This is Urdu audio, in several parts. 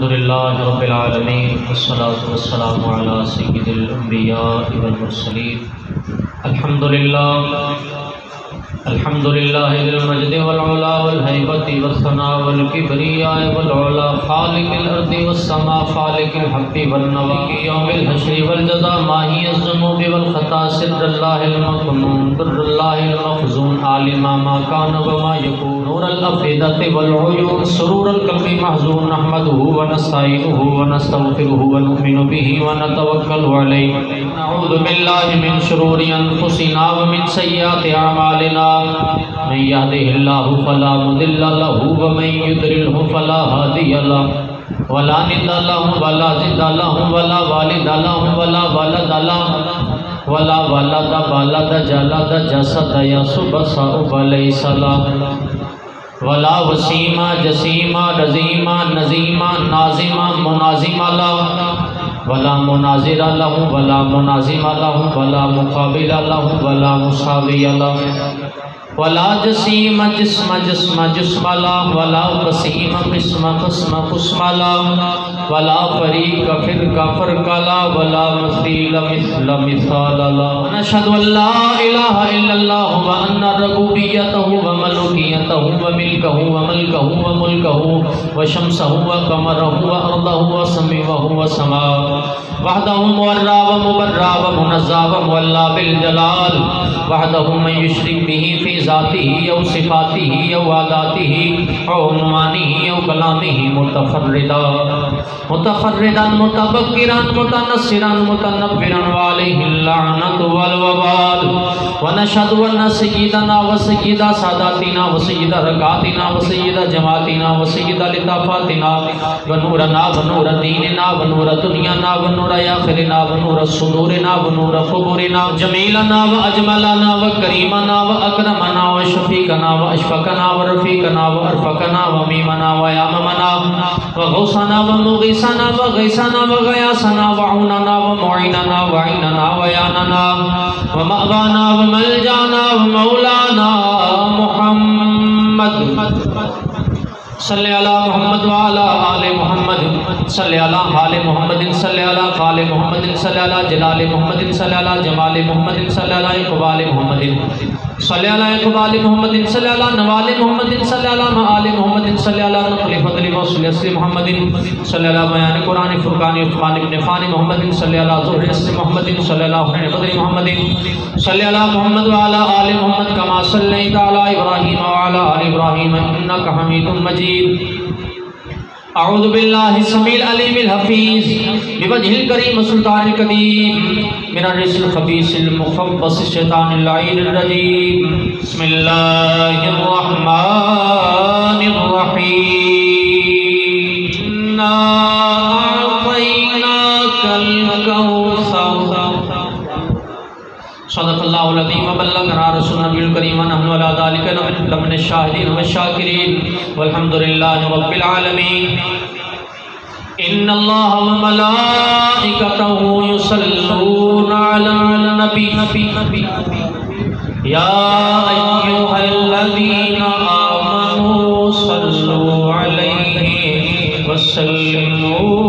الحمد لله رب العالمين والصلاة والسلام على سيد الأنبياء والمرسلين. الحمد لله ذي المجد والعلا والهيبة والثناء والكبرياء والعلا خالق الأرض والسماء خالق الحق والنوى يوم الحشر والجزاء ماهي الذنوب والخطا سر الله المكنون بر الله المخزون عالم ما كان وما يكون نور الأفئدة والعيون سرور القلب محزون نحمده ونستعينه ونستغفره ونؤمن به ونتوكل عليه نعوذ بالله من شرور أنفسنا ومن سيئات أعمالنا من يهده الله فلا مضل له ومن يضلله فلا هادي له ولا ند له ولا ضد له ولا والد له ولا ولد له ولا ولد بلد جلد جسد يسب صعب ليس له ولا وسيما جسيما رزيما نزيما نازما منازم له ولا مناظر له ولا منازم له ولا مقابل له ولا مساوي له ولا جسيم جسم جسم جسم له ولا قسيم قسم قسم قسم له ولا فريق فرق فرق له ولا مثيل مثل مثال له. نشهد أن لا إله إلا الله وأن ربوبيته وملوكيته وملكه وملكه وملكه وشمسه وقمره وأرضه وسمعه وسماءه وحده مورا ومبرا ومنزا ومولى بالجلال وحده من يشرك به في ذاته أو صفاته أو عاداته أو عنوانه أو كلامه متفردا متبكرا متنصرا متنبرا وعليه اللعنة والوبال. ونشهد أن سيدنا وسيد ساداتنا وسيد ركعاتنا وسيد جماعتنا وسيد لطافاتنا ونورنا ونور ديننا ونور دنيانا ونور آخرنا ونور صدورنا ونور قبورنا جميلنا وأجملنا وكريمنا وأكرمنا وشفيقنا وأشفقنا ورفيقنا وأرفقنا وميمنا وياممنا وغوثنا ومغيثنا وغيثنا وغياثنا وعوننا ومعيننا وعيننا وياننا ومأوانا وملجانا ومولانا محمد صلی علی محمد وعلی آل محمد صلی علی آل محمد صلی علی آل محمد صلی علی جلال محمد صلی علی جمال محمد صلی علی اقبال محمد صلی علی اقبال محمد صلی علی نوال محمد صلی علی آل محمد صلی علی نقل فضل وصل اصل محمد صلی علی بیان قرآن فرقان عثمان ابن فان محمد صلی علی ظہر اصل محمد صلی علی حسین بدر محمد صلی علی محمد وعلی آل محمد کما صلیت علی ابراہیم وعلی آل ابراہیم انک حمید مجید. اعوذ باللہ السمیع العلیم الحفیظ بوجہ الکریم سلطان القدیم من الرجس الخبیث المخبث الشیطان اللعین الرجیم. بسم اللہ الرحمن الرحیم. انا اعطیناک الکوثر. صدق اللہ العظیم وبلغنا رسولنا النبی الکریم ونحن علی ذلک لمن الشاہدین والشاکرین والحمد للہ رب العالمین. ان اللہ وملائکتہ یصلون علی النبی یا ایہا الذین آمنوا صلوا علیہ وسلموا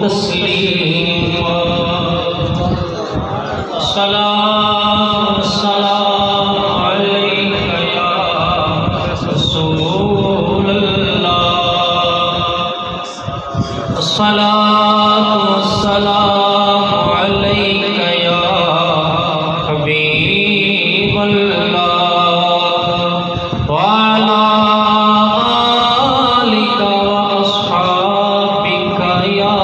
تسلیما. السلام علیکہ یا رسول اللہ. الصلاة والسلام علیکہ یا حبیب اللہ وعلا آلکہ واصحابکہ یا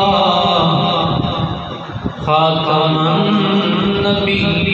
خاتم النبی.